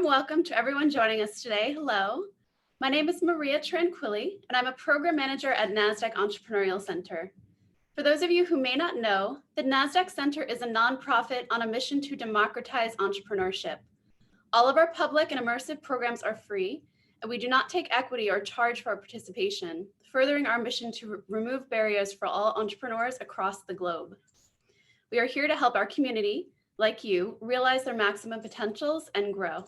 welcome to everyone joining us today. Hello, my name is Maria Tranquilli, and I'm a program manager at NASDAQ Entrepreneurial Center. For those of you who may not know, the NASDAQ Center is a nonprofit on a mission to democratize entrepreneurship. All of our public and immersive programs are free, and we do not take equity or charge for our participation, furthering our mission to remove barriers for all entrepreneurs across the globe. We are here to help our community, like you, realize their maximum potentials and grow.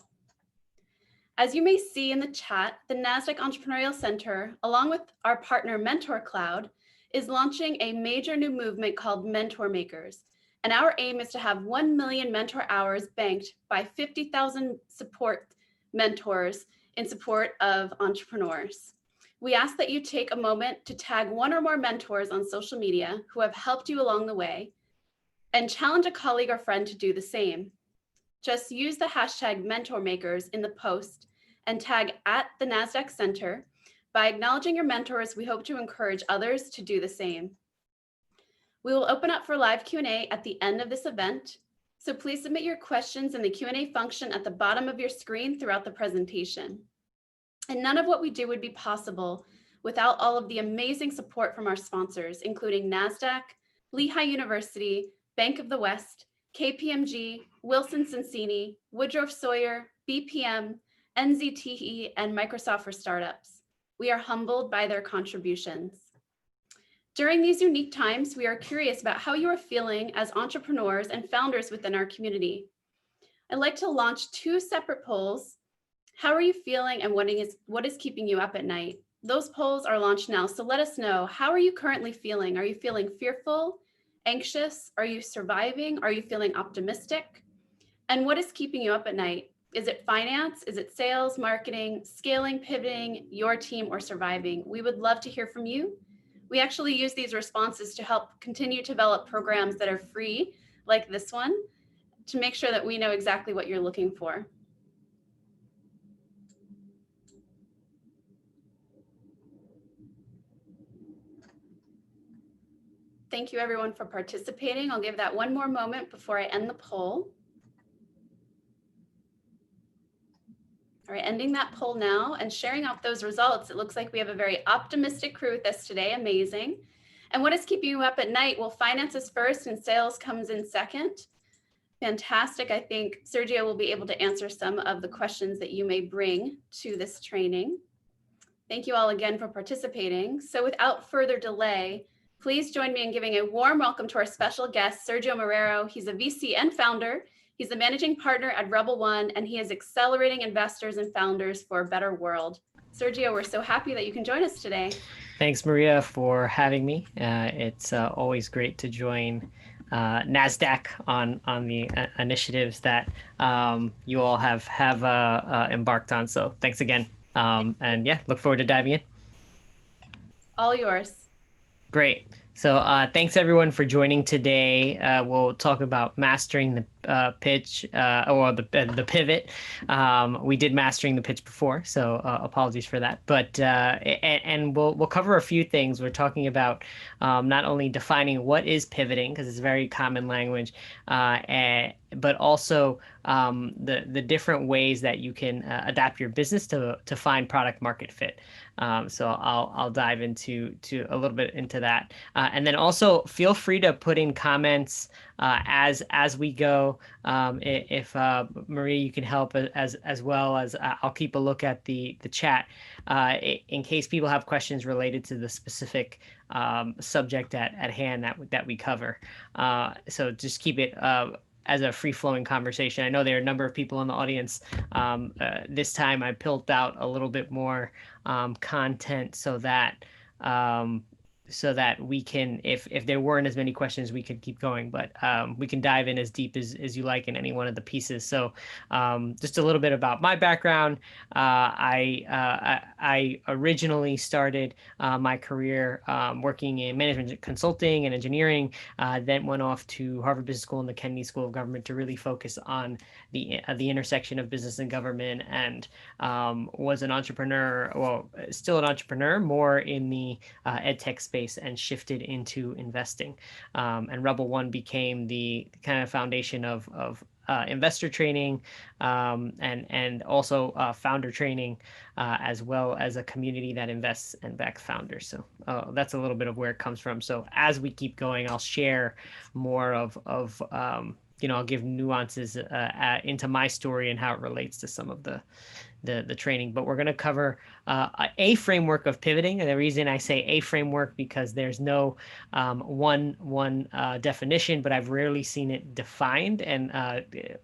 As you may see in the chat, the NASDAQ Entrepreneurial Center, along with our partner Mentor Cloud, is launching a major new movement called Mentor Makers. And our aim is to have 1 million mentor hours banked by 50,000 support mentors in support of entrepreneurs. We ask that you take a moment to tag one or more mentors on social media who have helped you along the way and challenge a colleague or friend to do the same. Just use the hashtag MentorMakers in the post and tag at the NASDAQ Center. By acknowledging your mentors, we hope to encourage others to do the same. We will open up for live Q&A at the end of this event, so please submit your questions in the Q&A function at the bottom of your screen throughout the presentation. And none of what we do would be possible without all of the amazing support from our sponsors, including NASDAQ, Lehigh University, Bank of the West, KPMG, Wilson Sonsini, Woodruff Sawyer, BPM, NZTE, and Microsoft for Startups. We are humbled by their contributions. During these unique times, we are curious about how you are feeling as entrepreneurs and founders within our community. I'd like to launch 2 separate polls. How are you feeling and what is keeping you up at night? Those polls are launched now, so let us know. How are you currently feeling? Are you feeling fearful? Anxious? Are you surviving? Are you feeling optimistic? And what is keeping you up at night? Is it finance? Is it sales, marketing, scaling, pivoting, your team, or surviving? We would love to hear from you. We actually use these responses to help continue to develop programs that are free, like this one, to make sure that we know exactly what you're looking for. Thank you everyone for participating. I'll give that one more moment before I end the poll. All right, ending that poll now and sharing out those results. It looks like we have a very optimistic crew with us today. Amazing. And what is keeping you up at night? Well, finance is first and sales comes in second. Fantastic. I think Sergio will be able to answer some of the questions that you may bring to this training. Thank you all again for participating. So without further delay, please join me in giving a warm welcome to our special guest, Sergio Marrero. He's a VC and founder. He's the managing partner at Rebel One, and he is accelerating investors and founders for a better world. Sergio, we're so happy that you can join us today. Thanks, Maria, for having me. It's always great to join NASDAQ on the initiatives that you all have embarked on. So thanks again. And yeah, look forward to diving in. All yours. Great. So thanks everyone for joining today. We'll talk about mastering the pitch or the pivot. We did mastering the pitch before, so apologies for that. But and we'll cover a few things. We're talking about not only defining what is pivoting, because it's very common language, but also the different ways that you can adapt your business to find product market fit. So I'll dive into a little bit into that, and then also feel free to put in comments as we go. If Maria, you can help as well as I'll keep a look at the chat in case people have questions related to the specific subject at hand that we cover. So just keep it as a free-flowing conversation. I know there are a number of people in the audience. This time I built out a little bit more content so that we can, if there weren't as many questions, we could keep going, but we can dive in as deep as you like in any one of the pieces. So just a little bit about my background. I originally started my career working in management consulting and engineering, then went off to Harvard Business School and the Kennedy School of Government to really focus on the intersection of business and government, and was an entrepreneur, well, still an entrepreneur, more in the ed tech space, and shifted into investing. And Rebel One became the kind of foundation of investor training, and also founder training, as well as a community that invests and backs founders. So that's a little bit of where it comes from. So as we keep going, I'll share more of I'll give nuances into my story and how it relates to some of the training. But we're going to cover a framework of pivoting, and the reason I say a framework because there's no one definition, but I've rarely seen it defined. And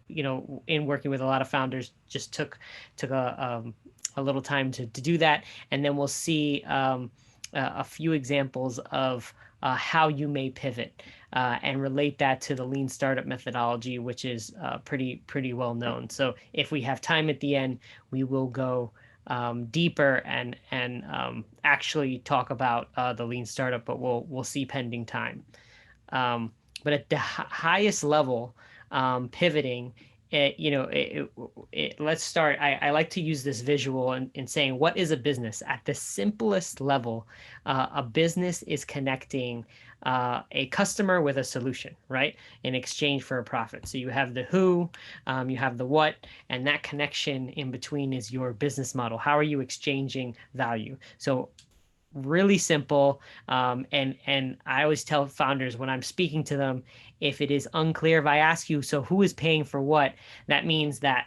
in working with a lot of founders, just took a little time to do that, and then we'll see a few examples of how you may pivot and relate that to the lean startup methodology, which is pretty well known. So if we have time at the end, we will go deeper and actually talk about the lean startup, but we'll see pending time. But at the highest level, pivoting, let's start. I like to use this visual in saying, what is a business? At the simplest level, a business is connecting a customer with a solution, right? In exchange for a profit. So you have the who, you have the what, and that connection in between is your business model. How are you exchanging value? So really simple. And I always tell founders when I'm speaking to them, if it is unclear, if I ask you, so who is paying for what, that means that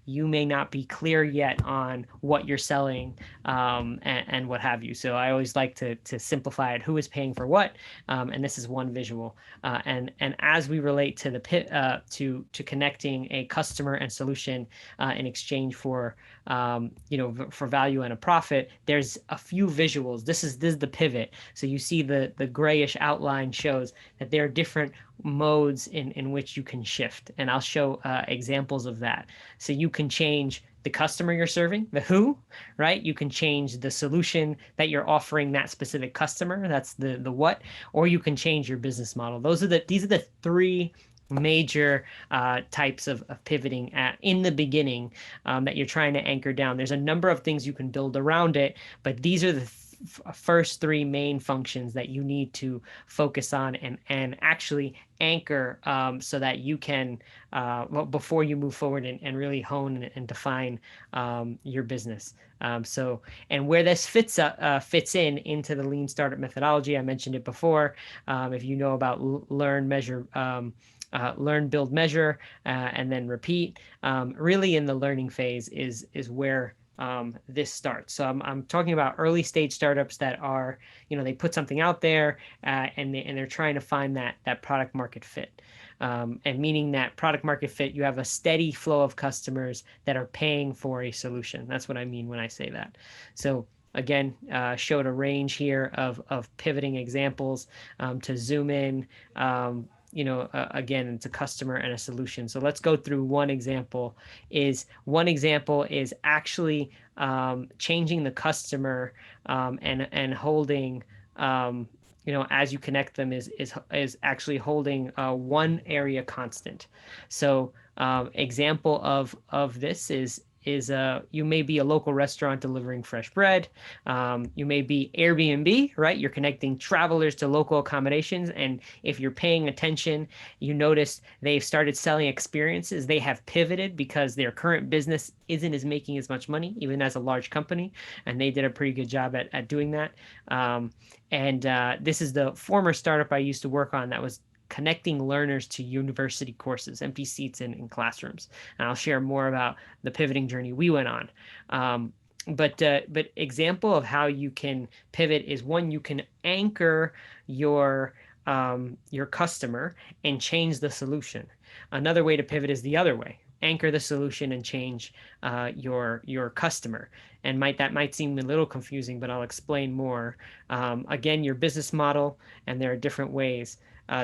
you may not be clear yet on what you're selling, and what have you. So I always like to simplify it. Who is paying for what? And this is one visual. And as we relate to to connecting a customer and solution in exchange for for value and a profit, there's a few visuals. This is the pivot. So you see the grayish outline shows that there are different modes in which you can shift, and I'll show examples of that. So you can change the customer you're serving, the who, right? You can change the solution that you're offering that specific customer, that's the what, or you can change your business model. These are the three major types of pivoting in the beginning that you're trying to anchor down. There's a number of things you can build around it, but these are the first three main functions that you need to focus on and actually anchor, so that you can before you move forward and really hone and define your business. And where this fits into the lean startup methodology, I mentioned it before. If you know about learn, measure, learn, build, measure, and then repeat, really in the learning phase is where this starts. So I'm talking about early stage startups that are, they put something out there, and they're trying to find that product market fit. And meaning that product market fit, you have a steady flow of customers that are paying for a solution. That's what I mean when I say that. So again, showed a range here of pivoting examples to zoom in. Again, it's a customer and a solution. So let's go through one example. One example is actually changing the customer, and holding, as you connect them is actually holding one area constant. So example of this is you may be a local restaurant delivering fresh bread. You may be Airbnb, right? You're connecting travelers to local accommodations. And if you're paying attention, you notice they've started selling experiences. They have pivoted because their current business isn't making as much money, even as a large company. And they did a pretty good job at doing that. This is the former startup I used to work on that was connecting learners to university courses, empty seats in classrooms. And I'll share more about the pivoting journey we went on. But example of how you can pivot is, one, you can anchor your customer and change the solution. Another way to pivot is the other way. Anchor the solution and change your customer. And that might seem a little confusing, but I'll explain more. Again, your business model, and there are different ways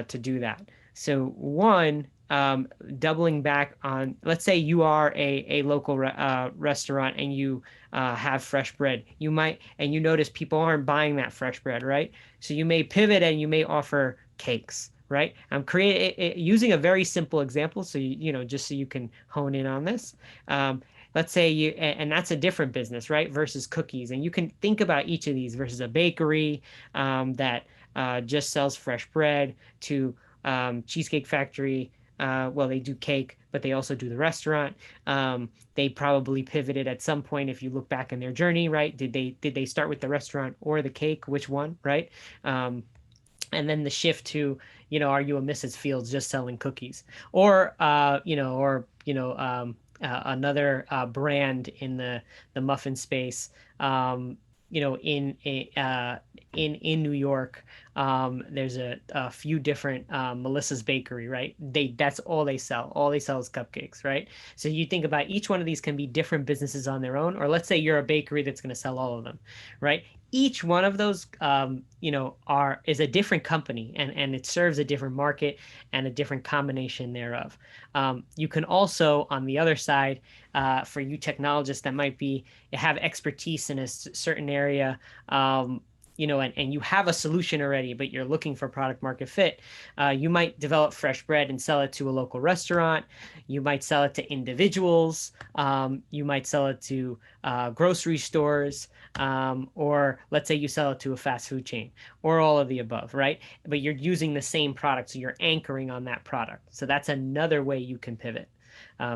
to do that. So one, doubling back on, let's say you are a local restaurant and you have fresh bread. You notice people aren't buying that fresh bread, right? So you may pivot and you may offer cakes, right? I'm using a very simple example, so just so you can hone in on this. Let's say and that's a different business, right? Versus cookies. And you can think about each of these versus a bakery that just sells fresh bread, to Cheesecake Factory, Well, they do cake, but they also do the restaurant. They probably pivoted at some point. If you look back in their journey, right? Did they start with the restaurant or the cake? Which one, right? And then the shift to, are you a Mrs. Fields just selling cookies, or another brand in the muffin space, in in New York. There's a few different, Melissa's Bakery, right? That's all they sell. All they sell is cupcakes, right? So you think about each one of these can be different businesses on their own, or let's say you're a bakery that's going to sell all of them, right? Each one of those, is a different company, and it serves a different market and a different combination thereof. You can also, on the other side, for you technologists that might be have expertise in a certain area, and you have a solution already, but you're looking for product market fit, you might develop fresh bread and sell it to a local restaurant. You might sell it to individuals. You might sell it to grocery stores, or let's say you sell it to a fast food chain, or all of the above, right? But you're using the same product, so you're anchoring on that product. So that's another way you can pivot.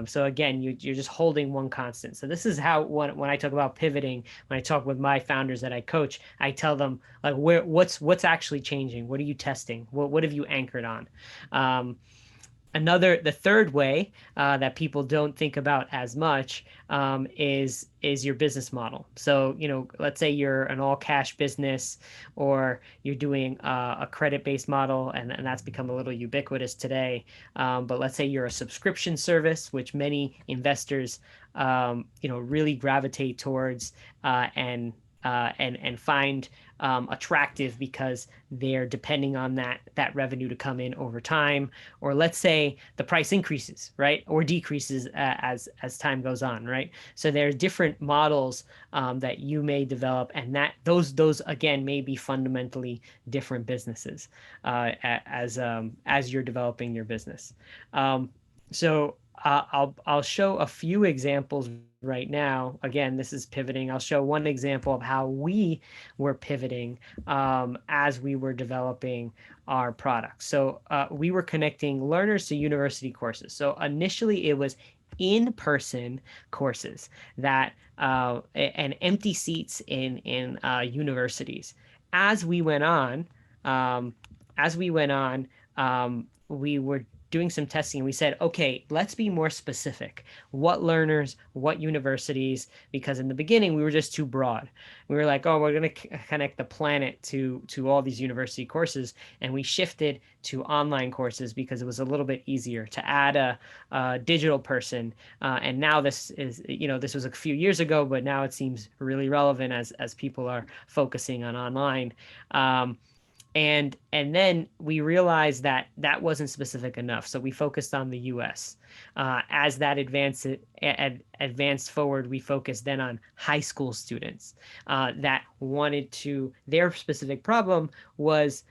So again, you're just holding one constant. So this is how, when I talk about pivoting, when I talk with my founders that I coach, I tell them, like, what's actually changing? What are you testing? What have you anchored on? The third way, that people don't think about as much, is your business model. So, let's say you're an all cash business, or you're doing a credit based model, and that's become a little ubiquitous today. But let's say you're a subscription service, which many investors, really gravitate towards, and find attractive, because they're depending on that revenue to come in over time. Or let's say the price increases, right, or decreases, as time goes on, right? So there are different models, that you may develop, and that those again may be fundamentally different businesses, as you're developing your business. So I'll show a few examples right now. Again, this is pivoting. I'll show one example of how we were pivoting, as we were developing our product. So we were connecting learners to university courses. So initially, it was in-person courses that, and empty seats in universities. As we went on, um, we were doing some testing, and we said, okay, let's be more specific. What learners, what universities? Because in the beginning, we were just too broad. We were like, oh, we're going to connect the planet to all these university courses. And we shifted to online courses because it was a little bit easier to add a digital person. And now this was a few years ago, but now it seems really relevant as people are focusing on online. And then we realized that wasn't specific enough, so we focused on the U.S. As that advanced forward, we focused then on high school students, that wanted to. Their specific problem was,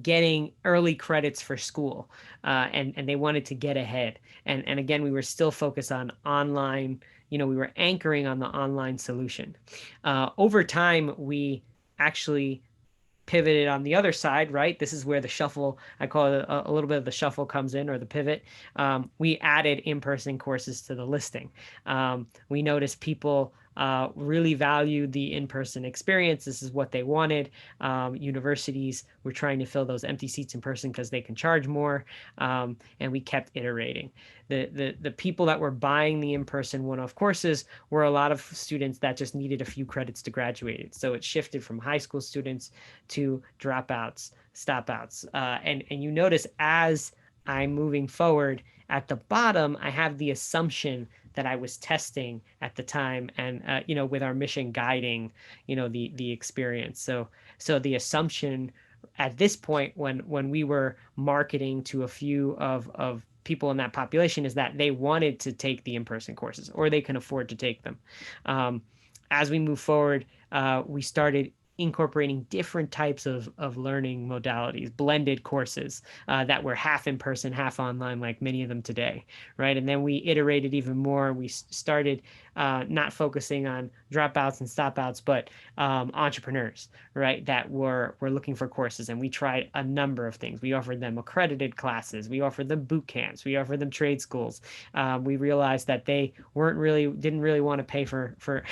getting early credits for school, and they wanted to get ahead. And again, we were still focused on online. We were anchoring on the online solution. Over time, we actually pivoted on the other side, right? This is where the shuffle, I call it a little bit of the shuffle comes in, or the pivot. We added in-person courses to the listing. We noticed people really valued the in-person experience. This is what they wanted. Universities were trying to fill those empty seats in person because they can charge more, and we kept iterating. The people that were buying the in-person one-off courses were a lot of students that just needed a few credits to graduate. So it shifted from high school students to dropouts, stopouts, and you notice as I'm moving forward, at the bottom, I have the assumption that I was testing at the time, and with our mission guiding, the experience. So the assumption at this point, when we were marketing to a few of people in that population, is that they wanted to take the in-person courses, or they can afford to take them. As we move forward, we started incorporating different types of learning modalities, blended courses that were half in person, half online, like many of them today, right? And then we iterated even more. We started not focusing on dropouts and stopouts, but entrepreneurs, right? That were looking for courses, and we tried a number of things. We offered them accredited classes, we offered them boot camps, we offered them trade schools. We realized that they didn't really want to pay for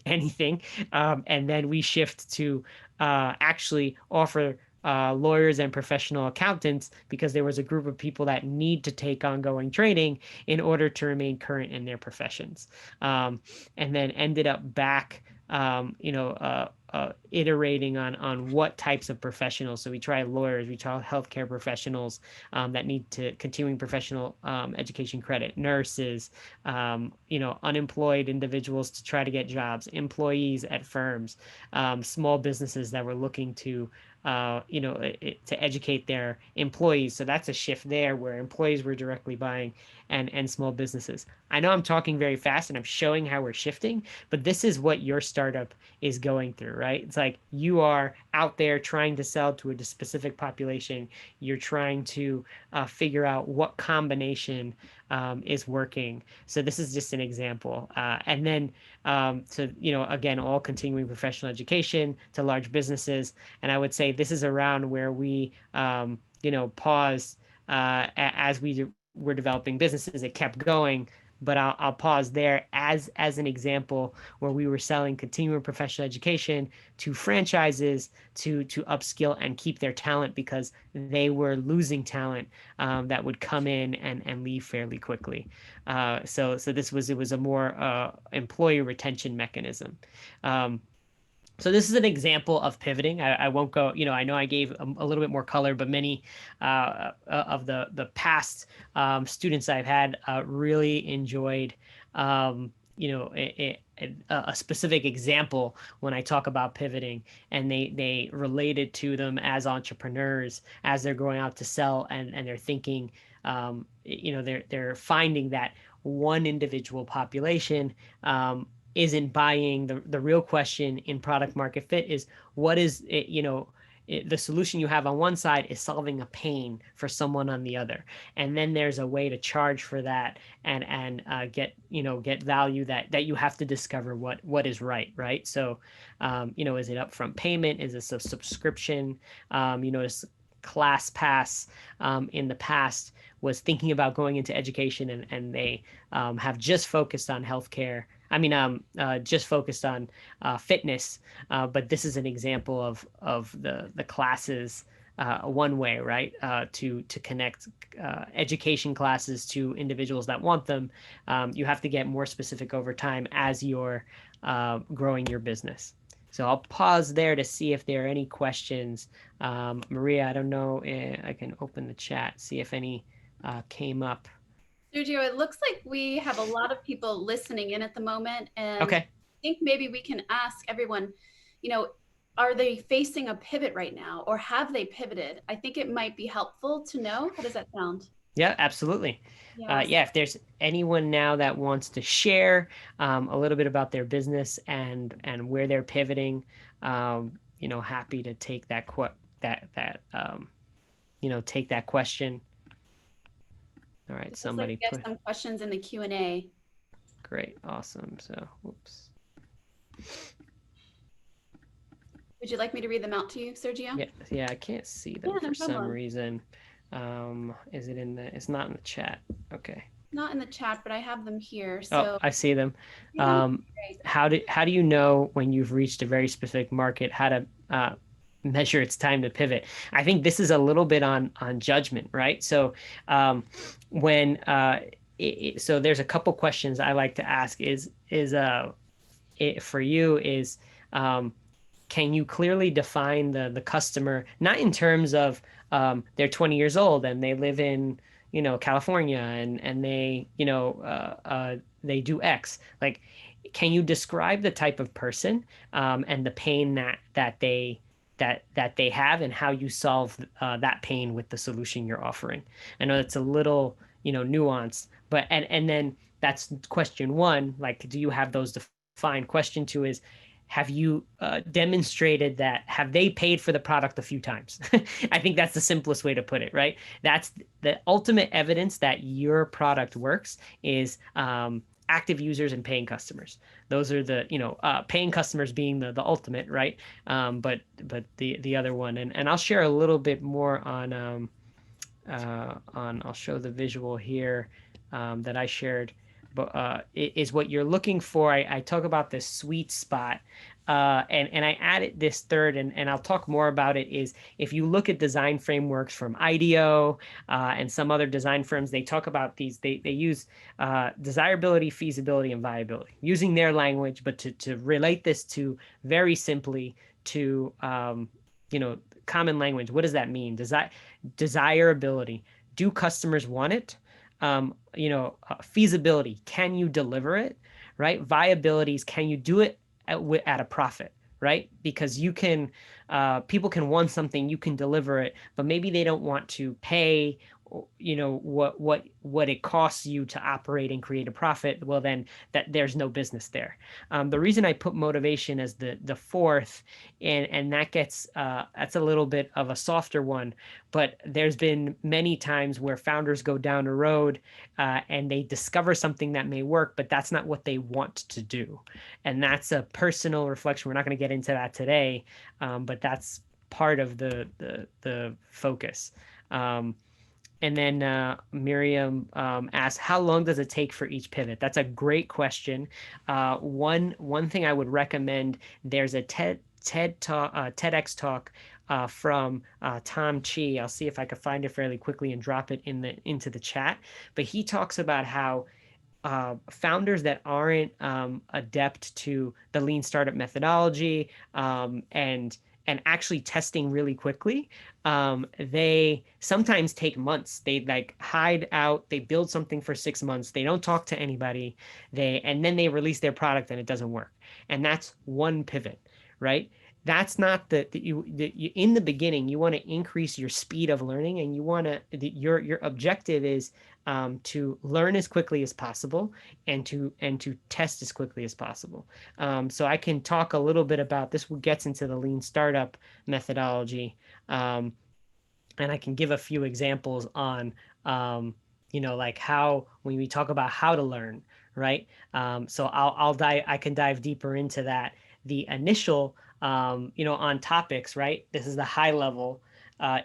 anything, and then we shift to actually offer lawyers and professional accountants, because there was a group of people that need to take ongoing training in order to remain current in their professions. And then ended up back, iterating on what types of professionals. So we tried lawyers, we tried healthcare professionals that need to continuing professional education credit, nurses, unemployed individuals to try to get jobs, employees at firms, small businesses that were looking to to educate their employees. So that's a shift there, where employees were directly buying, and small businesses. I know I'm talking very fast and I'm showing how we're shifting, but this is what your startup is going through, right? It's like you are out there trying to sell to a specific population. You're trying to figure out what combination is working. So this is just an example. And then again, all continuing professional education to large businesses. And I would say this is around where we, pause as we were developing businesses. It kept going, but I'll pause there as an example where we were selling continuing professional education to franchises to upskill and keep their talent, because they were losing talent that would come in and leave fairly quickly. So it was a more employee retention mechanism. So this is an example of pivoting. I won't go, I know I gave a little bit more color, but many of the past students I've had really enjoyed, a specific example when I talk about pivoting, and they related to them as entrepreneurs as they're going out to sell, and they're thinking, they're finding that one individual population isn't buying. The real question in product market fit is, what is it, the solution you have on one side is solving a pain for someone on the other, and then there's a way to charge for that, and get value that you have to discover what is right. So is it upfront payment, is this a subscription? Is ClassPass in the past was thinking about going into education, and they have just focused on healthcare. Just focused on fitness, but this is an example of the classes one way, right? To connect education classes to individuals that want them. You have to get more specific over time as you're growing your business. So I'll pause there to see if there are any questions. Maria, I don't know, I can open the chat, see if any came up. Sergio, it looks like we have a lot of people listening in at the moment, and Okay. I think maybe we can ask everyone, are they facing a pivot right now, or have they pivoted? I think it might be helpful to know. How does that sound? Yeah, absolutely. Yes. If there's anyone now that wants to share a little bit about their business and where they're pivoting, happy to take that take that question. All right, somebody get some questions in the Q&A. Great, awesome. So, whoops. Would you like me to read them out to you, Sergio? Yeah, I can't see them for some reason. Is it in the? It's not in the chat. Okay. Not in the chat, but I have them here. So I see them. How do you know when you've reached a very specific market? How to measure it's time to pivot? I think this is a little bit on judgment, right? So when so there's a couple questions I like to ask. For you is can you clearly define the customer, not in terms of they're 20 years old and they live in California, and they they do X. Like, can you describe the type of person and the pain that they have, and how you solve that pain with the solution you're offering? I know it's a little nuanced, but and then that's question one. Like, do you have those defined? Question two is, have you demonstrated that, have they paid for the product a few times? I think that's the simplest way to put it, right? That's the ultimate evidence that your product works is active users and paying customers. Those are the, paying customers being the ultimate, right? But the other one, and I'll share a little bit more I'll show the visual here that I shared, but is what you're looking for. I talk about this sweet spot, and I added this third, and I'll talk more about it, is if you look at design frameworks from IDEO and some other design firms, they talk about these, they use desirability, feasibility, and viability, using their language, but to relate this to very simply to, common language. What does that mean? Desirability. Do customers want it? Feasibility. Can you deliver it? Right? Viabilities. Can you do it at a profit? Right? Because people can want something, you can deliver it, but maybe they don't want to pay what it costs you to operate and create a profit. Well, then there's no business there. The reason I put motivation as the fourth, and that gets that's a little bit of a softer one, but there's been many times where founders go down a road and they discover something that may work, but that's not what they want to do, and that's a personal reflection. We're not going to get into that today, but that's part of the focus. And then Miriam asked, how long does it take for each pivot? That's a great question. One thing I would recommend, there's a TEDx talk from Tom Chi. I'll see if I can find it fairly quickly and drop it into the chat. But he talks about how founders that aren't adept to the lean startup methodology and actually testing really quickly, they sometimes take months. They hide out, they build something for 6 months, they don't talk to anybody, and then they release their product and it doesn't work. And that's one pivot, right? That's not in the beginning, you want to increase your speed of learning, and your objective is to learn as quickly as possible and to test as quickly as possible. So I can talk a little bit about this. Gets into the lean startup methodology, and I can give a few examples on like how, when we talk about how to learn, right? So I can dive deeper into that. The initial on topics, right? This is the high level,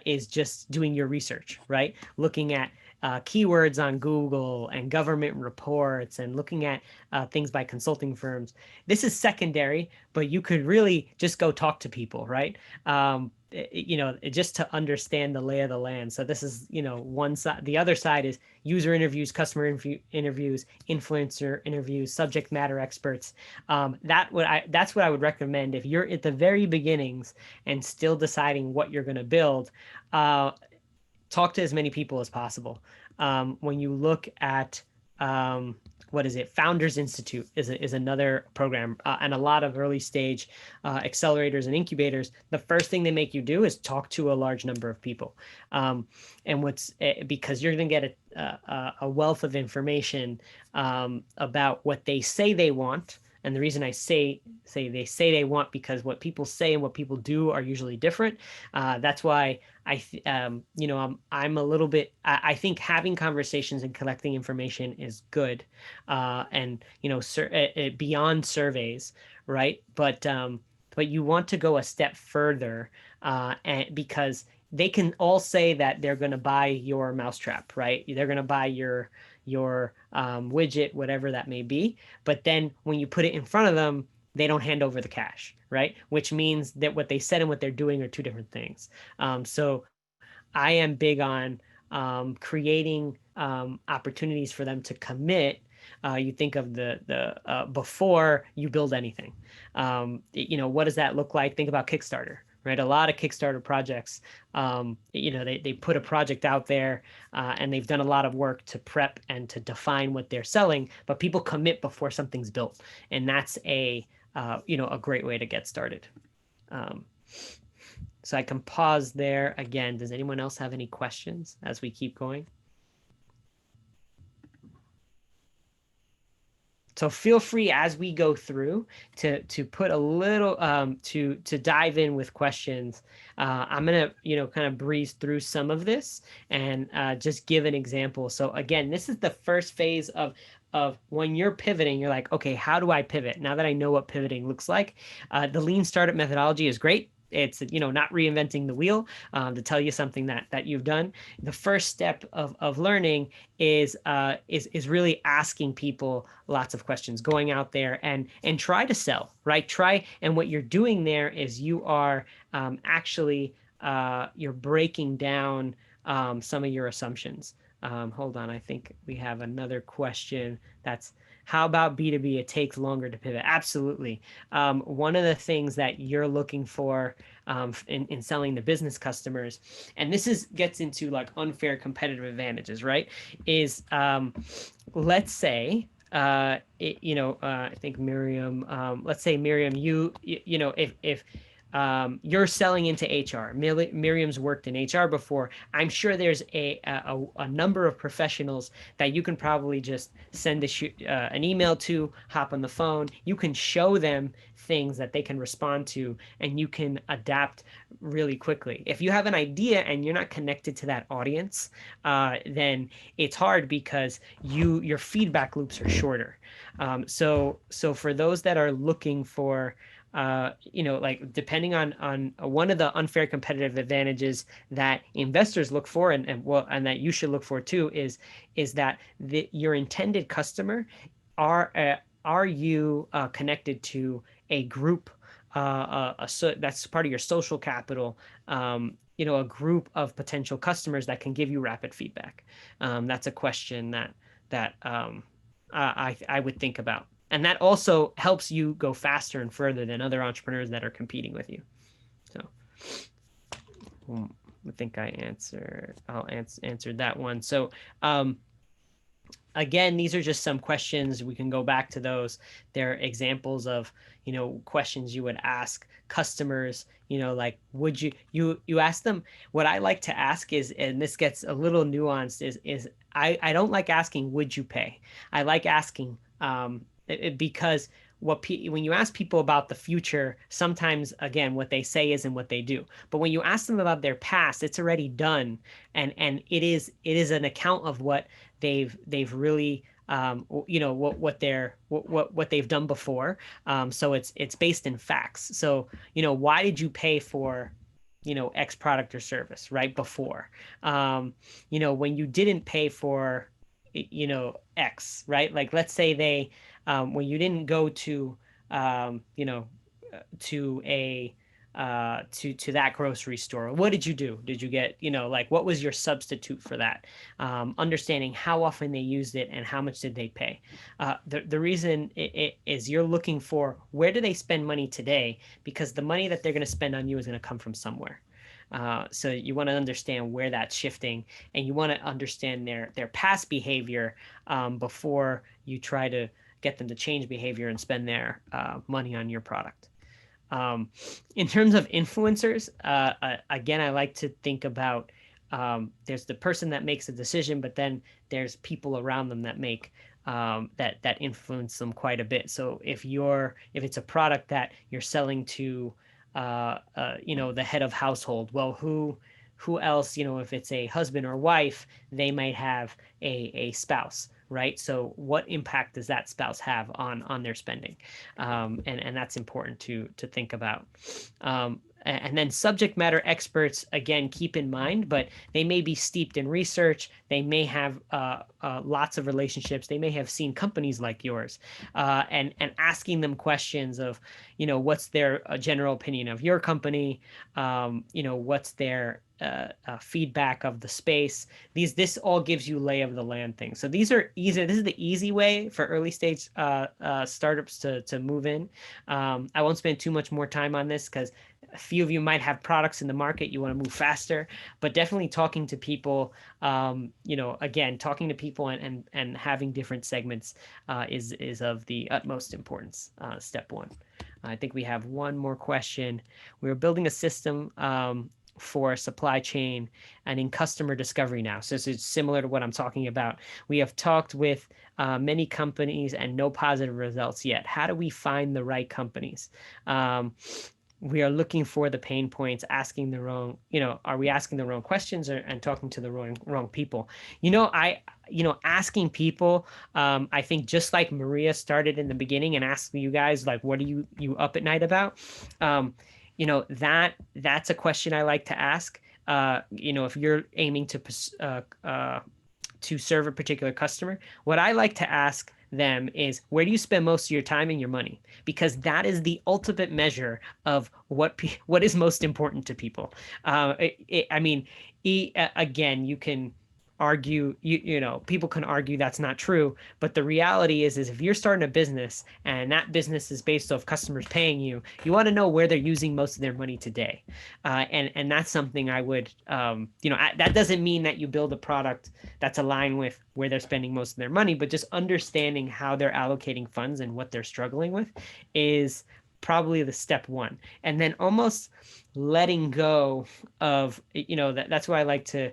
is just doing your research, right? Looking at keywords on Google and government reports, and looking at things by consulting firms. This is secondary, but you could really just go talk to people, right? Just to understand the lay of the land. So this is, one side. The other side is user interviews, customer interviews, influencer interviews, subject matter experts. That's what I would recommend if you're at the very beginnings and still deciding what you're going to build. Talk to as many people as possible. When you look at what is it? Founders Institute is another program, and a lot of early stage accelerators and incubators. The first thing they make you do is talk to a large number of people, and because you're going to get a wealth of information about what they say they want. And the reason I say they want, because what people say and what people do are usually different. That's why I'm a little bit. I think having conversations and collecting information is good, and beyond surveys, right? But you want to go a step further, and because they can all say that they're going to buy your mousetrap, right? They're going to buy your widget, whatever that may be. But then when you put it in front of them, they don't hand over the cash, right? Which means that what they said and what they're doing are two different things. So I am big on creating opportunities for them to commit. You think of the before you build anything. What does that look like? Think about Kickstarter. Right, a lot of Kickstarter projects, they put a project out there, and they've done a lot of work to prep and to define what they're selling, but people commit before something's built, and that's a great way to get started. So I can pause there. Again, does anyone else have any questions as we keep going? So feel free as we go through to put a little to dive in with questions. I'm gonna kind of breeze through some of this and just give an example. So again, this is the first phase of when you're pivoting. You're like, okay, how do I pivot? Now that I know what pivoting looks like, the lean startup methodology is great. It's not reinventing the wheel to tell you something that you've done. The first step of learning is really asking people lots of questions, going out there and try to sell, right? Try, and what you're doing there is you are actually you're breaking down some of your assumptions. Hold on, I think we have another question. That's how about B2B? It takes longer to pivot. Absolutely. One of the things that you're looking for in selling to business customers, and this gets into like unfair competitive advantages, right? Is let's say I think Miriam, let's say Miriam, if you're selling into HR. Miriam's worked in HR before. I'm sure there's a number of professionals that you can probably just send an email to, hop on the phone. You can show them things that they can respond to, and you can adapt really quickly. If you have an idea and you're not connected to that audience, then it's hard because your feedback loops are shorter. So for those that are looking for like depending on one of the unfair competitive advantages that investors look for and that you should look for too is that your intended customer are you connected to a group that's part of your social capital, a group of potential customers that can give you rapid feedback. That's a question that I would think about. And that also helps you go faster and further than other entrepreneurs that are competing with you. So I think I'll answer that one. So again, these are just some questions. We can go back to those. They're examples of questions you would ask customers. Like would you ask them? What I like to ask is, and this gets a little nuanced, is I don't like asking would you pay. I like asking because when you ask people about the future, sometimes again what they say isn't what they do. But when you ask them about their past, it's already done, and it is an account of what they've really what they've done before. So it's based in facts. So why did you pay for X product or service right before? When you didn't pay for X, right? Like let's say when you didn't go to to a to that grocery store, what did you do? Did you get like what was your substitute for that? Understanding how often they used it and how much did they pay. The reason it is you're looking for where do they spend money today, because the money that they're going to spend on you is going to come from somewhere. So you want to understand where that's shifting, and you want to understand their past behavior before you try to get them to change behavior and spend their money on your product. In terms of influencers, again, I like to think about there's the person that makes a decision, but then there's people around them that make that influence them quite a bit. So if it's a product that you're selling to the head of household, well, who else, if it's a husband or wife, they might have a spouse, right? So what impact does that spouse have on their spending? And that's important to think about. And then subject matter experts, again, keep in mind, but they may be steeped in research. They may have lots of relationships. They may have seen companies like yours, and asking them questions of, what's their general opinion of your company? What's their feedback of the space? This all gives you lay of the land things. So these are easy. This is the easy way for early stage startups to move in. I won't spend too much more time on this because a few of you might have products in the market. You want to move faster, but definitely talking to people, again, talking to people and having different segments is of the utmost importance. Step one. I think we have one more question. We were building a system for supply chain and in customer discovery now. So it's similar to what I'm talking about. We have talked with many companies and no positive results yet. How do we find the right companies? We are looking for the pain points, asking the wrong, are we asking the wrong questions and talking to the wrong people? Asking people, I think just like Maria started in the beginning and asked you guys, like, what are you up at night about? That's a question I like to ask. If you're aiming to serve a particular customer, what I like to ask them is, where do you spend most of your time and your money? Because that is the ultimate measure of what is most important to people. Again, you can argue, people can argue that's not true, but the reality is if you're starting a business and that business is based off customers paying you, you want to know where they're using most of their money today. And that's something I would, that doesn't mean that you build a product that's aligned with where they're spending most of their money, but just understanding how they're allocating funds and what they're struggling with is probably the step one. And then almost letting go of, that's why I like to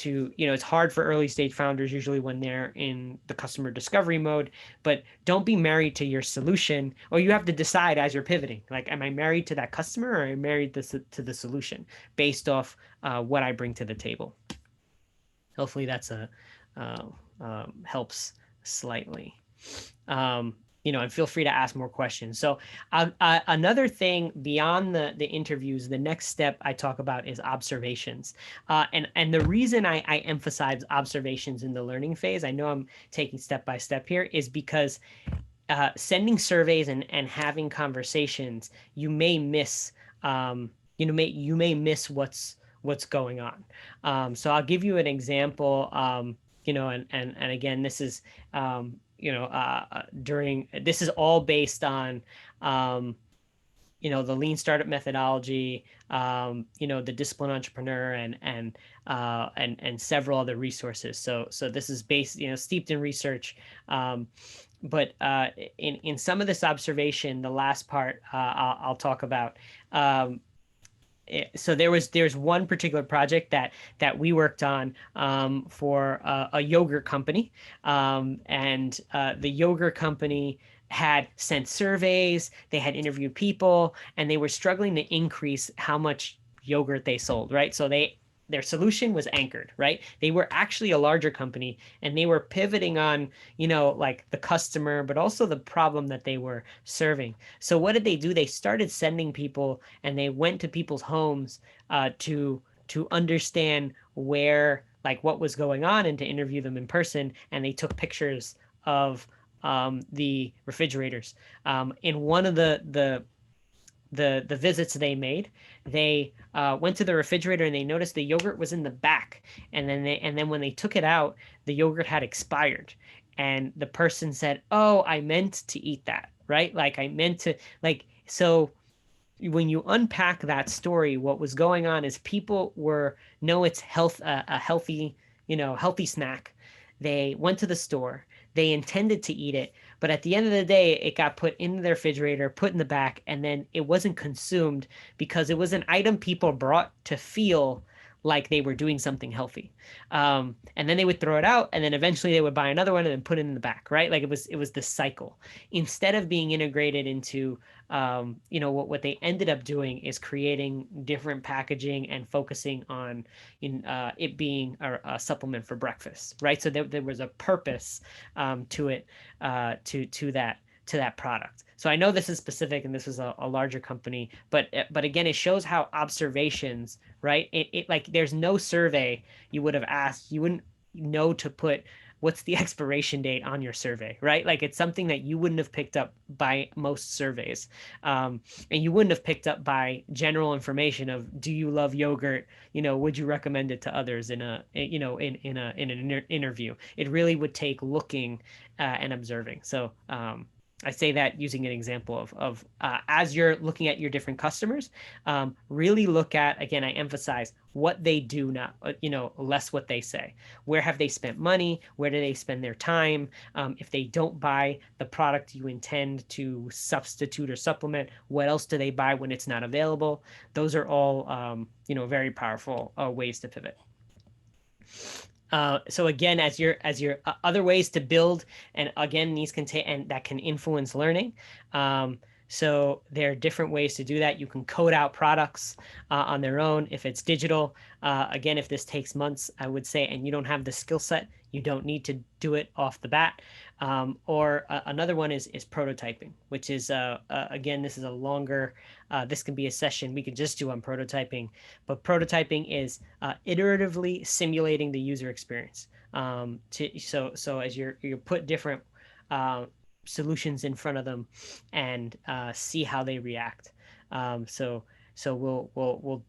it's hard for early stage founders usually when they're in the customer discovery mode, but don't be married to your solution, or you have to decide as you're pivoting, like, am I married to that customer or am I married to the solution based off what I bring to the table? Hopefully that's helps slightly. And feel free to ask more questions. So another thing beyond the interviews, the next step I talk about is observations. And the reason I emphasize observations in the learning phase, I know I'm taking step by step here, is because sending surveys and having conversations, you may miss, you may miss what's going on. So I'll give you an example. And again, this is this is all based on the lean startup methodology, the disciplined entrepreneur, and several other resources. So this is based, steeped in research. But in some of this observation, the last part I'll talk about. So there's one particular project that we worked on for a yogurt company, and the yogurt company had sent surveys, they had interviewed people, and they were struggling to increase how much yogurt they sold, right? So their solution was anchored, right? They were actually a larger company and they were pivoting on, like the customer, but also the problem that they were serving. So what did they do? They started sending people and they went to people's homes to understand where, like, what was going on and to interview them in person. And they took pictures of the refrigerators. In one of the visits they made, they went to the refrigerator and they noticed the yogurt was in the back, and then when they took it out, the yogurt had expired, and the person said, "Oh, I meant to eat that," right? Like, I meant to, like, so when you unpack that story, what was going on is people it's a healthy, healthy snack. They went to the store, they intended to eat it, but at the end of the day, it got put in their refrigerator, put in the back, and then it wasn't consumed because it was an item people brought to feel like they were doing something healthy. And then they would throw it out, and then eventually they would buy another one and then put it in the back, right? Like, it was this cycle. Instead of being integrated into, what they ended up doing is creating different packaging and focusing on it being a supplement for breakfast, right? So there was a purpose to it, to that product. So I know this is specific and this is a larger company, but again, it shows how observations, right? It like, there's no survey you would have asked, you wouldn't know to put what's the expiration date on your survey, right? Like, it's something that you wouldn't have picked up by most surveys, and you wouldn't have picked up by general information of, do you love yogurt? Would you recommend it to others in an interview? It really would take looking and observing. So I say that using an example of as you're looking at your different customers, really look at, again, I emphasize what they do, not, less what they say. Where have they spent money? Where do they spend their time? If they don't buy the product you intend to substitute or supplement, what else do they buy when it's not available? Those are all, very powerful ways to pivot. So again, as your other ways to build, and again, these contain and that can influence learning. So there are different ways to do that. You can code out products on their own if it's digital. Again, if this takes months, I would say, and you don't have the skill set, you don't need to do it off the bat. Or another one is prototyping, which is again, this is a longer. This can be a session we could just do on prototyping, but prototyping is iteratively simulating the user experience. So as you put different solutions in front of them and see how they react. So we'll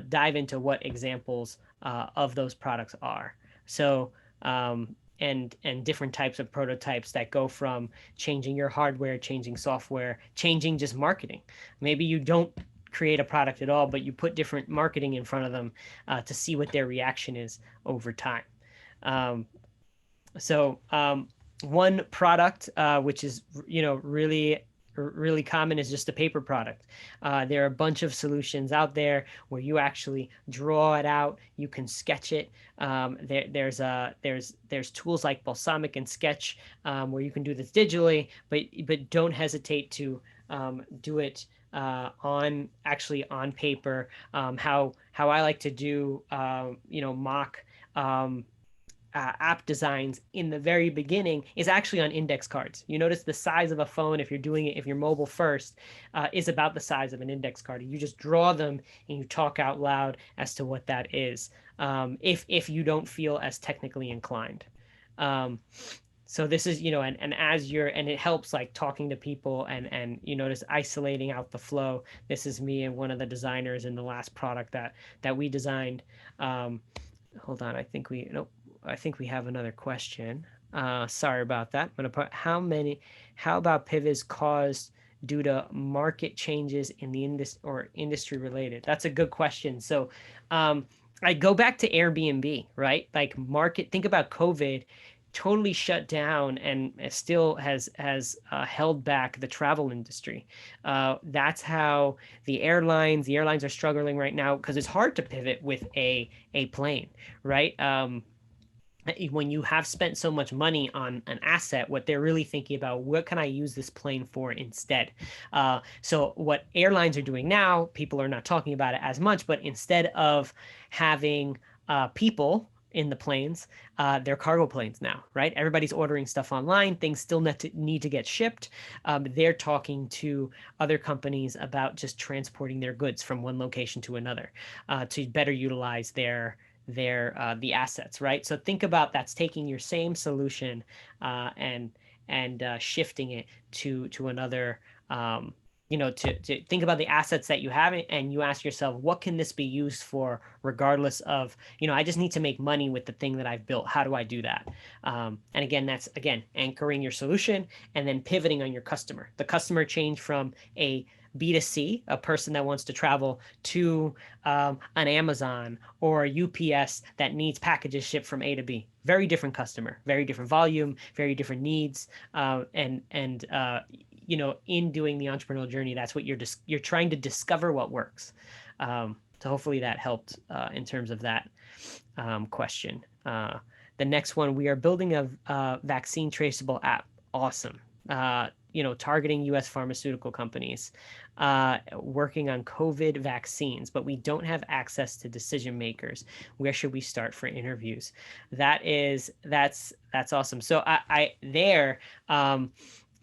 dive into what examples of those products are. So and different types of prototypes that go from changing your hardware, changing software, changing just marketing. Maybe you don't create a product at all, but you put different marketing in front of them to see what their reaction is over time. So one product which is really common is just a paper product. There are a bunch of solutions out there where you actually draw it out. You can sketch it. There's tools like Balsamic and Sketch where you can do this digitally, but don't hesitate to do it on paper. How I like to do mock app designs in the very beginning is actually on index cards. You notice the size of a phone, if you're mobile first, is about the size of an index card. You just draw them and you talk out loud as to what that is, if you don't feel as technically inclined. So this is, and it helps like talking to people and just isolating out the flow. This is me and one of the designers in the last product that we designed. Hold on, I think we have another question. Sorry about that. I'm gonna put how about pivots caused due to market changes in the industry related? That's a good question. So I go back to Airbnb, right? Like think about COVID totally shut down and still has held back the travel industry. That's how the airlines are struggling right now because it's hard to pivot with a plane, right? When you have spent so much money on an asset, what they're really thinking about, what can I use this plane for instead? So what airlines are doing now, people are not talking about it as much, but instead of having people in the planes, they're cargo planes now, right? Everybody's ordering stuff online. Things still need to get shipped. They're talking to other companies about just transporting their goods from one location to another to better utilize the assets, right? So think about that's taking your same solution and shifting it to another. To think about the assets that you have and you ask yourself, what can this be used for, regardless of, I just need to make money with the thing that I've built. How do I do that? And again, that's anchoring your solution and then pivoting on your customer. The customer changed from a B2C, a person that wants to travel, to an Amazon or a UPS that needs packages shipped from A to B. Very different customer, very different volume, very different needs, and in doing the entrepreneurial journey, that's what you're trying to discover what works. So hopefully that helped in terms of that question. The next one, we are building a vaccine traceable app. Awesome. Targeting U.S. pharmaceutical companies, working on COVID vaccines, but we don't have access to decision makers. Where should we start for interviews? That's awesome. So I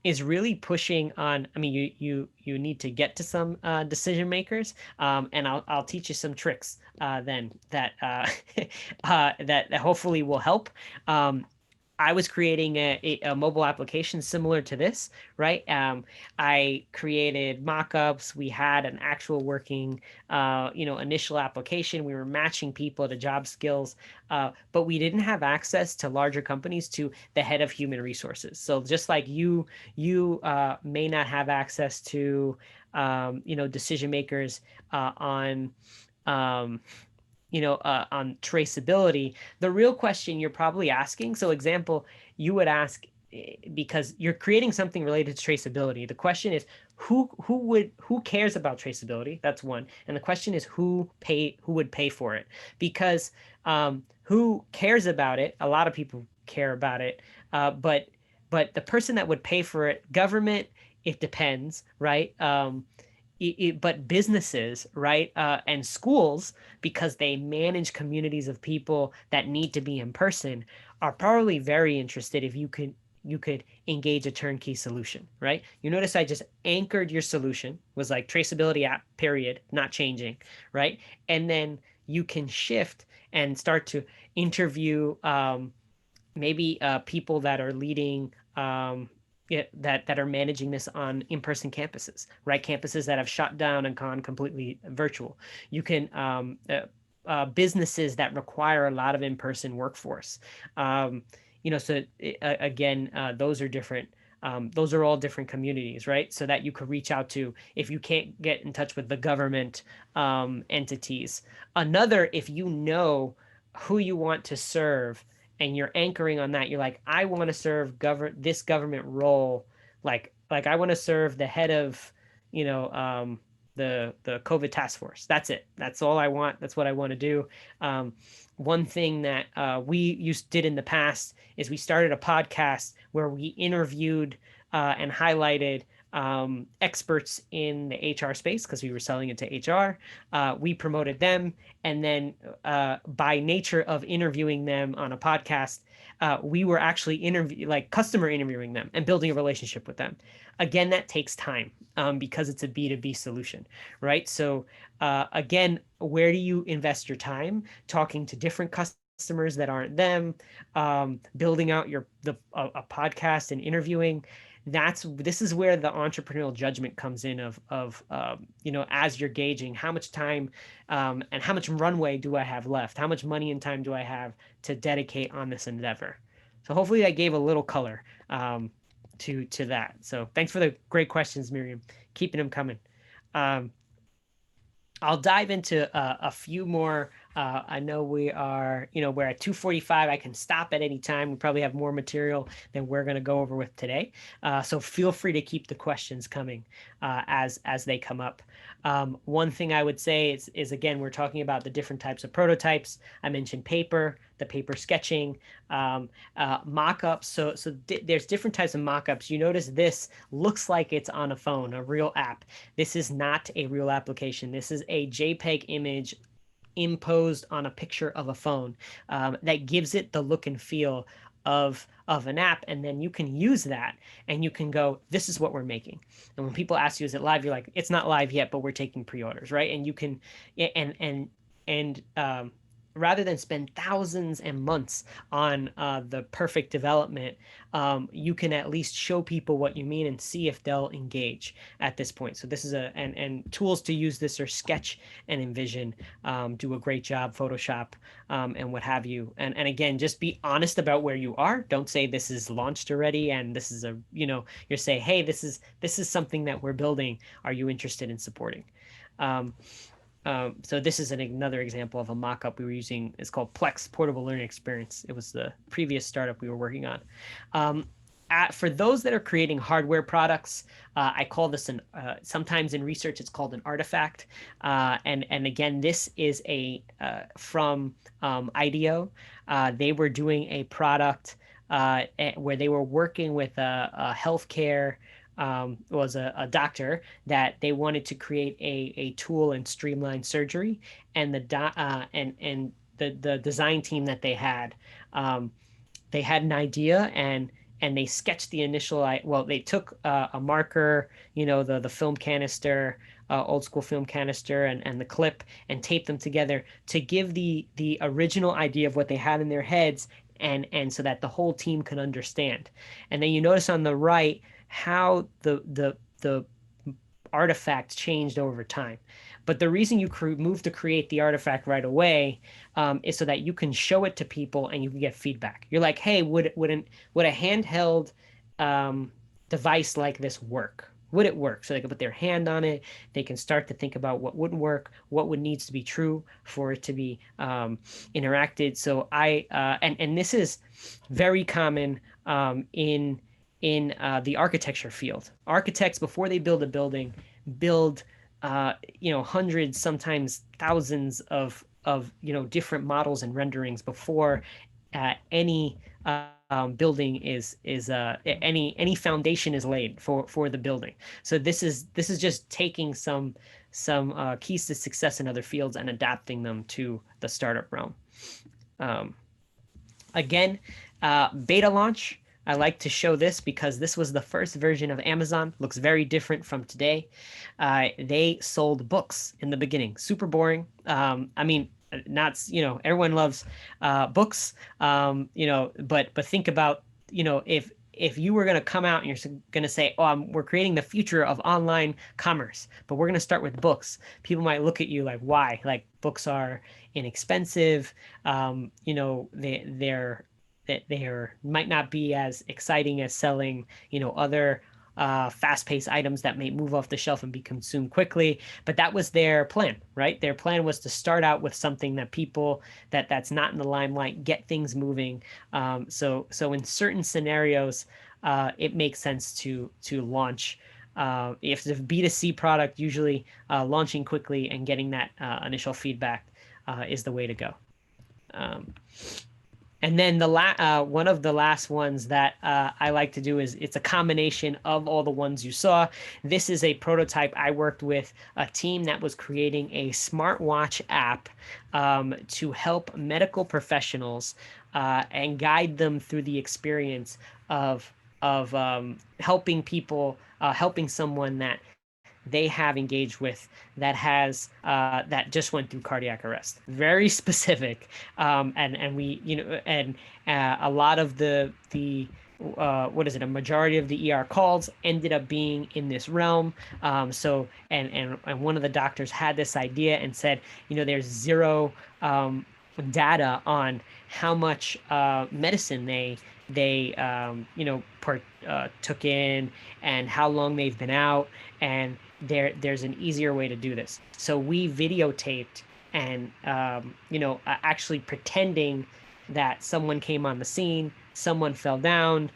is really pushing on. I mean, you need to get to some decision makers, and I'll teach you some tricks then that that hopefully will help. I was creating a mobile application similar to this, right? I created mock-ups. We had an actual working, initial application. We were matching people to job skills, but we didn't have access to larger companies, to the head of human resources. So just like you may not have access to, decision makers on. Um, on traceability, the real question you're probably asking. So, example, you would ask, because you're creating something related to traceability. The question is who cares about traceability? That's one. And the question is who would pay for it? Because who cares about it? A lot of people care about it, but the person that would pay for it, government, it depends, right? But businesses, right, and schools, because they manage communities of people that need to be in person, are probably very interested if you could engage a turnkey solution, right? You notice I just anchored your solution, was like traceability app, period, not changing, right? And then you can shift and start to interview maybe people that are leading, yeah, that are managing this on in-person campuses, right? Campuses that have shut down and gone completely virtual. You can businesses that require a lot of in-person workforce. So again, those are different. Those are all different communities, right? So that you could reach out to if you can't get in touch with the government entities. Another, if you know who you want to serve and you're anchoring on that, you're like, I want to serve this government role, like I want to serve the head of, you know um the COVID task force. That's it. That's all I want. That's what I want to do. One thing that did in the past is we started a podcast where we interviewed and highlighted experts in the HR space, because we were selling it to HR. We promoted them, and then by nature of interviewing them on a podcast, we were actually customer interviewing them and building a relationship with them. Again, that takes time, because it's a B2B solution, right? So again, where do you invest your time? Talking to different customers that aren't them, building out a podcast and interviewing. This is where the entrepreneurial judgment comes in, of as you're gauging how much time and how much runway do I have left, how much money and time do I have to dedicate on this endeavor. So hopefully I gave a little color to that. So thanks for the great questions, Miriam. Keeping them coming. um, I'll dive into a few more. I know we're at 2:45. I can stop at any time. We probably have more material than we're going to go over with today. So feel free to keep the questions coming as they come up. One thing I would say is again, we're talking about the different types of prototypes. I mentioned the paper sketching, mock-ups. So there's different types of mock-ups. You notice this looks like it's on a phone, a real app. This is not a real application. This is a JPEG image imposed on a picture of a phone, that gives it the look and feel of an app. And then you can use that and you can go, this is what we're making. And when people ask you, is it live? You're like, it's not live yet, but we're taking pre-orders, right? And you can, and rather than spend thousands and months on the perfect development, you can at least show people what you mean and see if they'll engage at this point. So this is and tools to use this are Sketch and Envision. Do a great job, Photoshop, and what have you. And again, just be honest about where you are. Don't say this is launched already and this is you're saying, hey, this is something that we're building. Are you interested in supporting? So this is another example of a mock-up we were using. It's called Plex Portable Learning Experience. It was the previous startup we were working on. For those that are creating hardware products, I call this sometimes in research it's called an artifact. And again, this is from IDEO. They were doing a product where they were working with a healthcare, was a doctor, that they wanted to create a tool and streamline surgery, and the design team that they had an idea, and they sketched the initial. They took a marker, the film canister, old school film canister, and the clip, and taped them together to give the original idea of what they had in their heads and so that the whole team could understand. And then you notice on the right how the artifact changed over time. But the reason you move to create the artifact right away is so that you can show it to people and you can get feedback. You're like, hey, would a handheld device like this work? Would it work? So they can put their hand on it. They can start to think about what wouldn't work, what would needs to be true for it to be interacted. So and this is very common in the architecture field. Architects, before they build a building, build hundreds, sometimes thousands of different models and renderings before any building is any foundation is laid for the building. So this is just taking some keys to success in other fields and adapting them to the startup realm. Again, beta launch. I like to show this because this was the first version of Amazon. Looks very different from today. They sold books in the beginning. Super boring. I mean, not everyone loves books. But think about if you were going to come out and you're going to say, oh, we're creating the future of online commerce, but we're going to start with books. People might look at you like, why? Like, books are inexpensive. They're might not be as exciting as selling, other fast-paced items that may move off the shelf and be consumed quickly. But that was their plan, right? Their plan was to start out with something that people that's not in the limelight, get things moving. So in certain scenarios, it makes sense to launch. If it's a B2C product, usually launching quickly and getting that initial feedback is the way to go. And then one of the last ones that I like to do is it's a combination of all the ones you saw. This is a prototype. I worked with a team that was creating a smartwatch app to help medical professionals and guide them through the experience of helping people, helping someone that they have engaged with that just went through cardiac arrest. Very specific, and we and a lot of the a majority of the ER calls ended up being in this realm. So one of the doctors had this idea and said, there's zero data on how much medicine they took in and how long they've been out, and there's an easier way to do this. So we videotaped and actually pretending that someone came on the scene, someone fell down.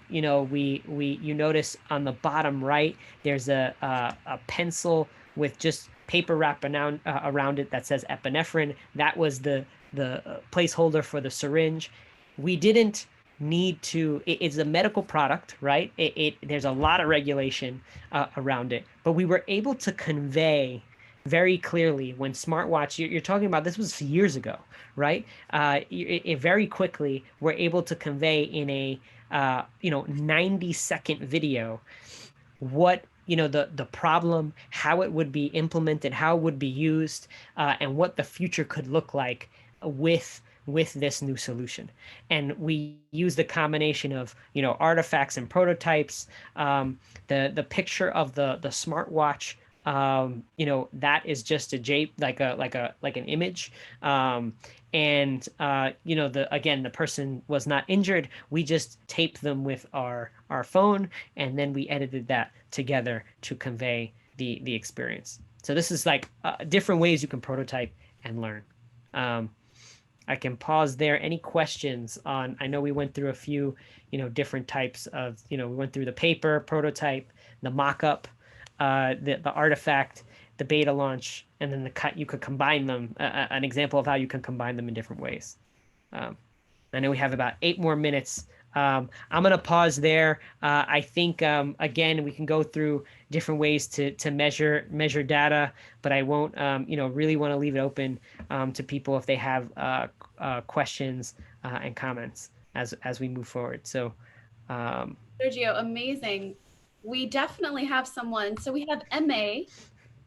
You notice on the bottom right there's a pencil with just paper wrap around it that says epinephrine. That was the placeholder for the syringe. We didn't need to. It's a medical product, right? There's a lot of regulation around it, but we were able to convey very clearly when smartwatch. You're talking about this was years ago, right? Very quickly we're able to convey in a 90-second video what the problem, how it would be implemented, how it would be used, and what the future could look like with this new solution. And we use the combination of artifacts and prototypes. The picture of the smartwatch, that is just like an image. The person was not injured. We just taped them with our phone, and then we edited that together to convey the experience. So this is like different ways you can prototype and learn. I can pause there. Any questions on? I know we went through a few, different types of, we went through the paper prototype, the mock-up, the artifact, the beta launch, and then you could combine them. An example of how you can combine them in different ways. I know we have about 8 more minutes. I'm going to pause there. I think, again, we can go through different ways to measure data, but I won't, really want to leave it open to people if they have questions and comments as we move forward. So, Sergio, amazing. We definitely have someone. So we have MA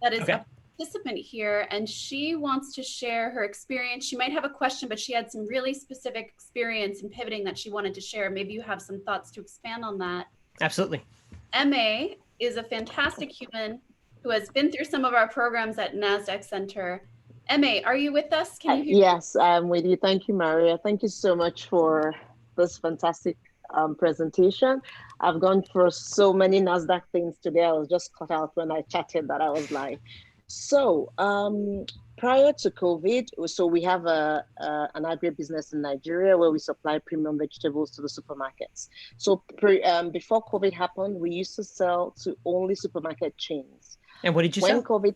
that is okay. up participant here, and she wants to share her experience. She might have a question, but she had some really specific experience in pivoting that she wanted to share. Maybe you have some thoughts to expand on that. Absolutely. MA is a fantastic human who has been through some of our programs at NASDAQ Center. MA, are you with us? Can you hear me? Yes, I'm with you. Thank you, Maria. Thank you so much for this fantastic presentation. I've gone through so many NASDAQ things today. I was just cut out when I chatted that I was like, so prior to COVID, so we have an agribusiness in Nigeria where we supply premium vegetables to the supermarkets. So before COVID happened, we used to sell to only supermarket chains. And what did you sell? When COVID,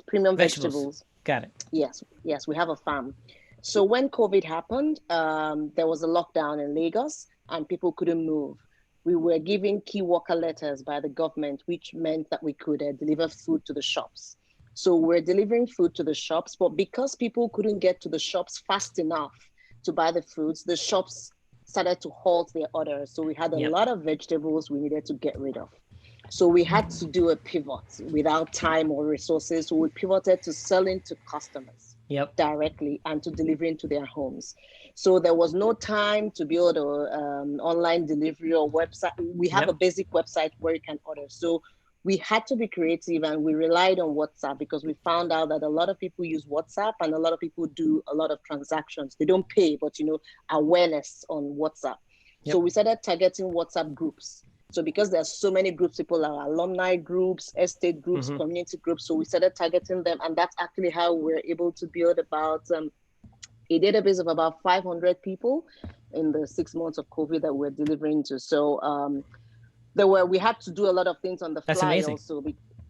premium vegetables. Got it. Yes, we have a farm. So when COVID happened, there was a lockdown in Lagos and people couldn't move. We were given key worker letters by the government, which meant that we could deliver food to the shops. So we're delivering food to the shops, but because people couldn't get to the shops fast enough to buy the foods, the shops started to halt their orders. So we had a lot of vegetables we needed to get rid of. So we had to do a pivot without time or resources. So we pivoted to selling to customers directly and to delivering to their homes. So there was no time to build a online delivery or website. We have a basic website where you can order. So we had to be creative and we relied on WhatsApp because we found out that a lot of people use WhatsApp and a lot of people do a lot of transactions. They don't pay, but awareness on WhatsApp. So we started targeting WhatsApp groups. So because there's so many groups, people are alumni groups, estate groups, community groups. So we started targeting them. And that's actually how we're able to build about a database of about 500 people in the 6 months of COVID that we're delivering to. So we had to do a lot of things on the fly. That's amazing. Also.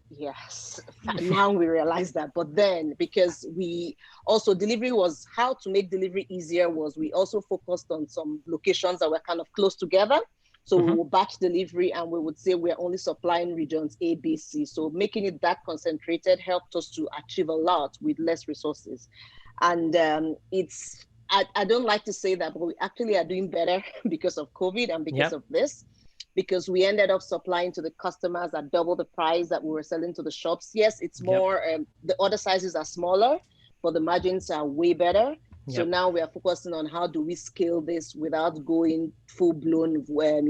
Yes, now we realize that. But then because we also delivery was how to make delivery easier was we also focused on some locations that were kind of close together. So we will batch delivery and we would say we're only supplying regions A, B, C. So making it that concentrated helped us to achieve a lot with less resources. And I don't like to say that, but we actually are doing better because of COVID and because of this, because we ended up supplying to the customers at double the price that we were selling to the shops. Yes, it's more, the order sizes are smaller, but the margins are way better. So now we are focusing on how do we scale this without going full-blown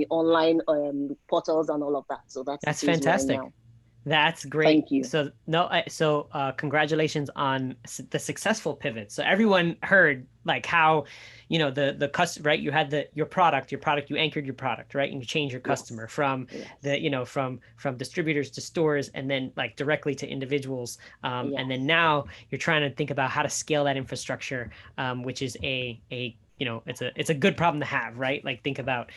online portals and all of that. So that's fantastic. Right now. That's great. Thank you. So congratulations on the successful pivot. So everyone heard like how, the customer, right? You had your product, you anchored your product, right? And you changed your customer from from distributors to stores and then like directly to individuals. And then now you're trying to think about how to scale that infrastructure, which is it's a good problem to have, right? Like think about,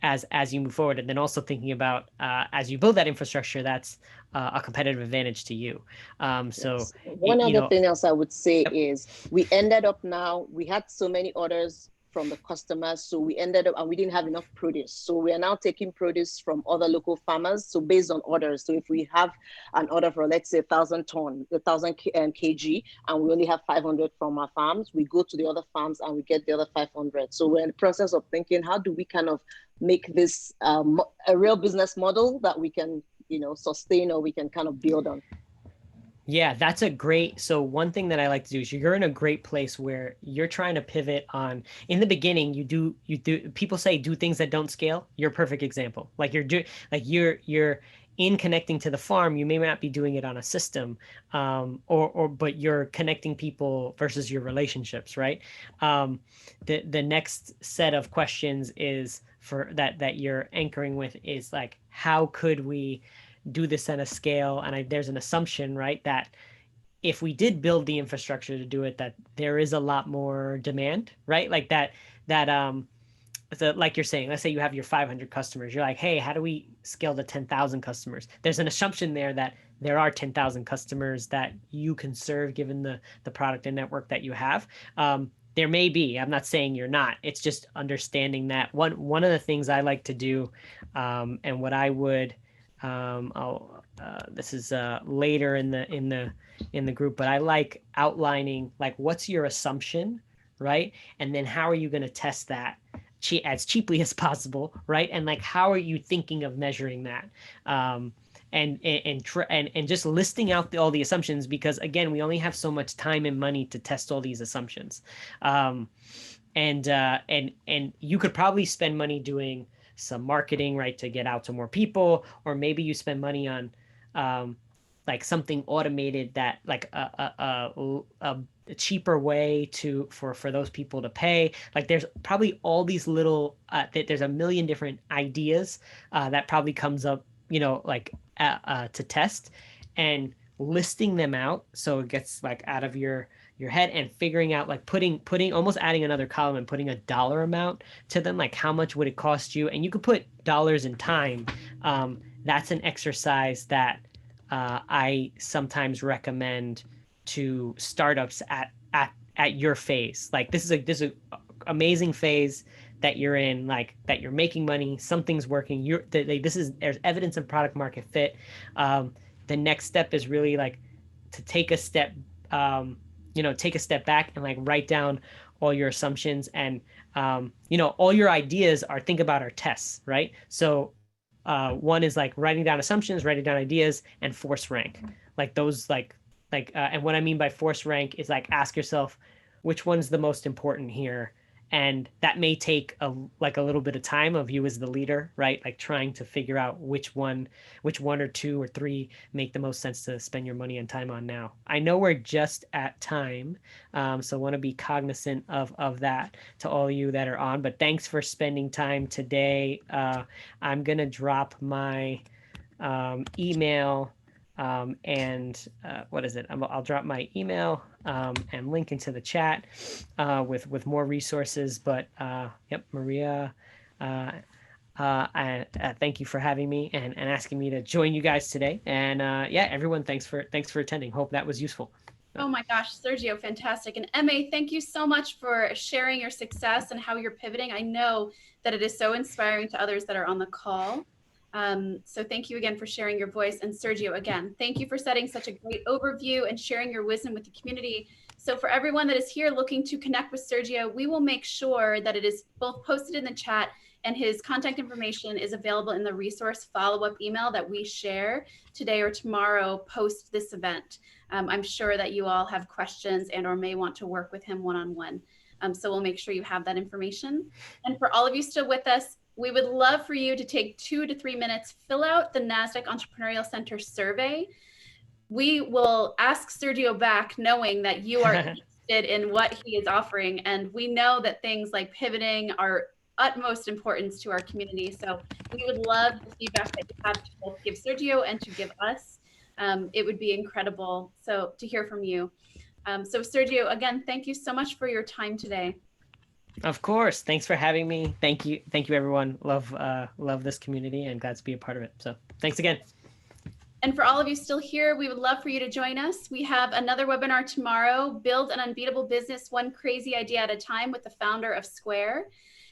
as you move forward, and then also thinking about as you build that infrastructure, that's a competitive advantage to you. One other thing else I would say is we ended up now, we had so many orders from the customers, so we ended up and we didn't have enough produce. So we are now taking produce from other local farmers. So based on orders, so if we have an order for let's say 1,000 kg, and we only have 500 from our farms, we go to the other farms and we get the other 500. So we're in the process of thinking how do we kind of make this a real business model that we can sustain or we can kind of build on. Yeah, that's so one thing that I like to do is you're in a great place where you're trying to pivot on, in the beginning, you do, people say do things that don't scale. You're a perfect example. Like you're in connecting to the farm, you may not be doing it on a system, but you're connecting people versus your relationships, right? The next set of questions is for that you're anchoring with is like, how could we do this at a scale? And there's an assumption, right, that if we did build the infrastructure to do it, that there is a lot more demand, right? Like like you're saying, let's say you have your 500 customers. You're like, hey, how do we scale to 10,000 customers? There's an assumption there that there are 10,000 customers that you can serve given the product and network that you have. There may be, I'm not saying you're not, it's just understanding that one of the things I like to do, and what I would, this is later in the group, but I like outlining like what's your assumption, right? And then how are you going to test that as cheaply as possible, right? And like how are you thinking of measuring that? and just listing out all the assumptions, because again, we only have so much time and money to test all these assumptions. And you could probably spend money doing some marketing, right, to get out to more people, or maybe you spend money on like something automated, that like a cheaper way for those people to pay. Like there's probably all these little there's a million different ideas that probably comes up, like to test, and listing them out so it gets like out of your head, and figuring out, like putting almost adding another column and putting a dollar amount to them, like how much would it cost you, and you could put dollars and time. That's an exercise that I sometimes recommend to startups at your phase. Like this is a amazing phase that you're in, like that you're making money, something's working. There's evidence of product market fit. The next step is really like to take a step, take a step back and like write down all your assumptions, and all your ideas think about our tests, right? So one is like writing down assumptions, writing down ideas, and force rank. Like those, and what I mean by force rank is like ask yourself which one's the most important here, and that may take a little bit of time of you as the leader, right? Like trying to figure out which one or two or three make the most sense to spend your money and time on now. I know we're just at time, so want to be cognizant of that to all you that are on. But thanks for spending time today. I'm gonna drop my email. And what is it? I'll drop my email and link into the chat with more resources. But yep, Maria, thank you for having me and asking me to join you guys today. And yeah, everyone, thanks for attending. Hope that was useful. Oh my gosh, Sergio, fantastic. And Emma, thank you so much for sharing your success and how you're pivoting. I know that it is so inspiring to others that are on the call. So thank you again for sharing your voice. And Sergio, again, thank you for setting such a great overview and sharing your wisdom with the community. So for everyone that is here looking to connect with Sergio, we will make sure that it is both posted in the chat, and his contact information is available in the resource follow-up email that we share today or tomorrow post this event. I'm sure that you all have questions and or may want to work with him one-on-one. So we'll make sure you have that information. And for all of you still with us, we would love for you to take 2 to 3 minutes, fill out the NASDAQ Entrepreneurial Center survey. We will ask Sergio back knowing that you are interested in what he is offering. And we know that things like pivoting are utmost importance to our community. So we would love the feedback that you have to both give Sergio and to give us. It would be incredible to hear from you. So Sergio, again, thank you so much for your time today. Of course. Thanks for having me. Thank you, everyone. Love this community and glad to be a part of it. So thanks again. And for all of you still here, we would love for you to join us. We have another webinar tomorrow, Build an Unbeatable Business One Crazy Idea at a Time, with the founder of Square.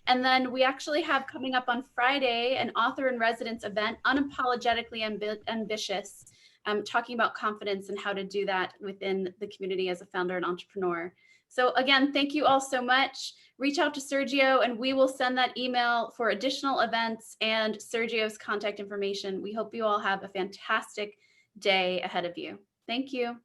And then we actually have coming up on Friday an author in residence event, Unapologetically Ambitious, talking about confidence and how to do that within the community as a founder and entrepreneur. So again, thank you all so much. Reach out to Sergio and we will send that email for additional events and Sergio's contact information. We hope you all have a fantastic day ahead of you. Thank you.